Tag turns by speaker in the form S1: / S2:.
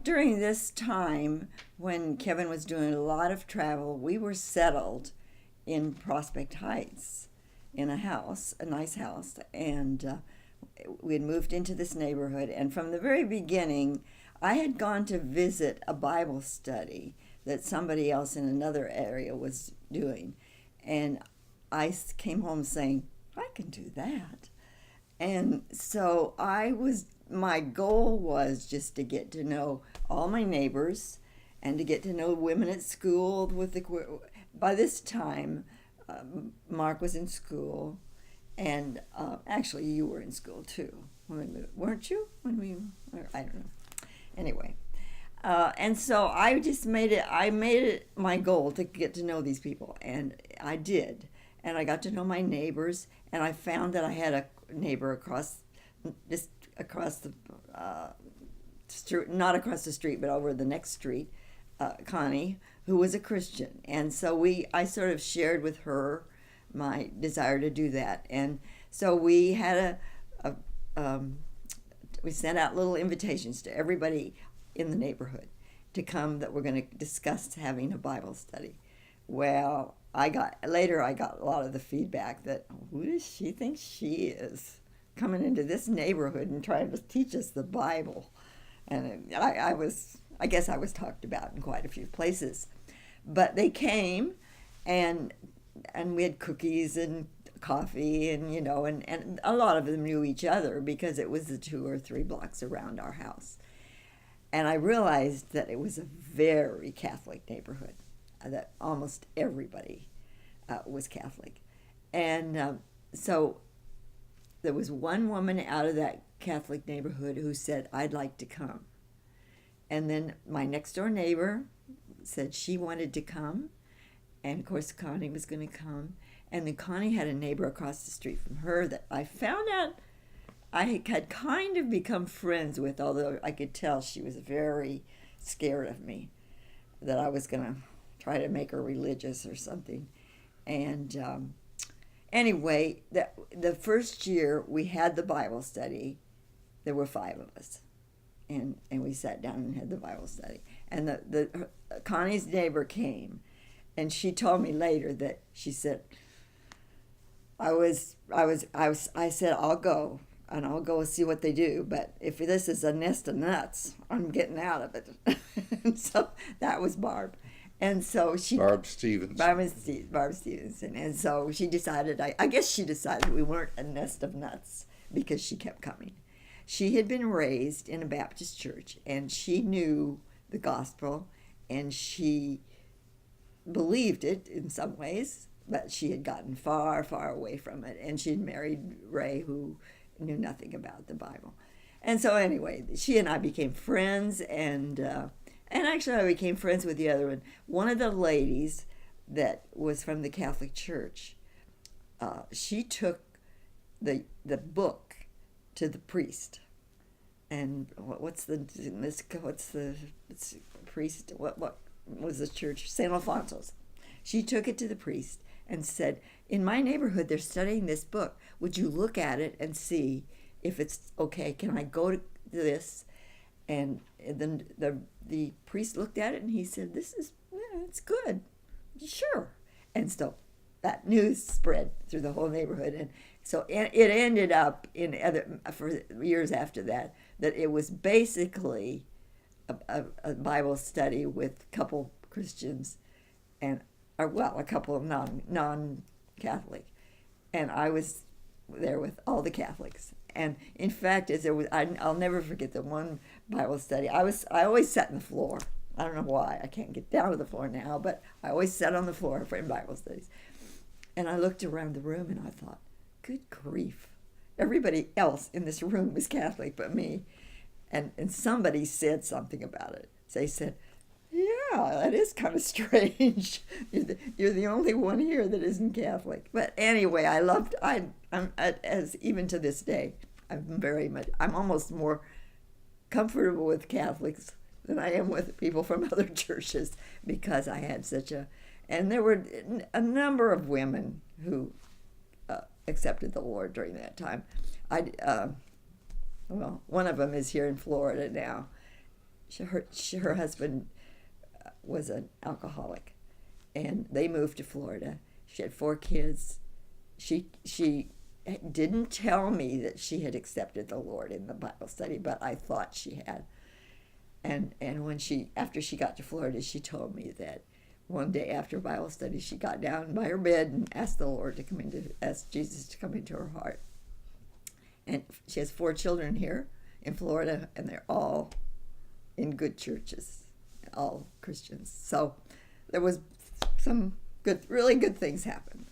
S1: during this time when Kevin was doing a lot of travel, we were settled in Prospect Heights in a house, a nice house, and we had moved into this neighborhood. And from the very beginning, I had gone to visit a Bible study that somebody else in another area was doing. And I came home saying, I can do that. And so my goal was just to get to know all my neighbors and to get to know women at school. By this time, Mark was in school, and actually you were in school too. Weren't you? I don't know. Anyway, and so I made it my goal to get to know these people, and I did. And I got to know my neighbors, and I found that I had a neighbor just across the street, not across the street, but over the next street, Connie, who was a Christian. And so I sort of shared with her my desire to do that. And so we had we sent out little invitations to everybody in the neighborhood to come, that we're going to discuss having a Bible study. Well, I got a lot of the feedback that, who does she think she is, coming into this neighborhood and trying to teach us the Bible? And I guess I was talked about in quite a few places. But they came, and we had cookies and coffee, and and a lot of them knew each other because it was the 2 or 3 blocks around our house. And I realized that it was a very Catholic neighborhood, that almost everybody was Catholic. And so there was one woman out of that Catholic neighborhood who said, I'd like to come. And then my next door neighbor said she wanted to come. And of course, Connie was going to come. And then Connie had a neighbor across the street from her that I found out I had kind of become friends with, although I could tell she was very scared of me, that I was going to try to make her religious or something. And anyway, the first year we had the Bible study, there were 5 of us. And we sat down and had the Bible study. And the Connie's neighbor came, and she told me later that she said, I said, I'll go, and I'll go and see what they do, but if this is a nest of nuts, I'm getting out of it. And so that was Barb. And so
S2: Barb Stevenson.
S1: Barb Stevenson. And so she decided, I guess she decided we weren't a nest of nuts because she kept coming. She had been raised in a Baptist church, and she knew the gospel, and she believed it in some ways, but she had gotten far, far away from it. And she'd married Ray, who knew nothing about the Bible. And so anyway, she and I became friends, and actually I became friends with the other one. One of the ladies that was from the Catholic Church, she took the book to the priest. And what's the priest? What was the church? St. Alfonso's. She took it to the priest and said, in my neighborhood, they're studying this book. Would you look at it and see if it's okay? Can I go to this? And then the priest looked at it and he said, it's good. Sure. And so that news spread through the whole neighborhood. And so it ended up for years after that it was basically a Bible study with a couple Christians and a couple of non-Catholic, and I was there with all the Catholics. And in fact, I'll never forget the one Bible study. I always sat on the floor. I don't know why. I can't get down to the floor now, but I always sat on the floor for Bible studies. And I looked around the room and I thought, good grief. Everybody else in this room was Catholic but me. And somebody said something about it. They said, yeah, that is kind of strange. You're the only one here that isn't Catholic. But anyway, I'm as even to this day, I'm almost more comfortable with Catholics than I am with people from other churches, because I had and there were a number of women who accepted the Lord during that time. One of them is here in Florida now, her husband was an alcoholic, and they moved to Florida. She had 4 kids. She didn't tell me that she had accepted the Lord in the Bible study, but I thought she had. And when after she got to Florida, she told me that one day after Bible study, she got down by her bed and asked the Lord asked Jesus to come into her heart. And she has 4 children here in Florida, and they're all in good churches, all Christians. So there was some really good things happened.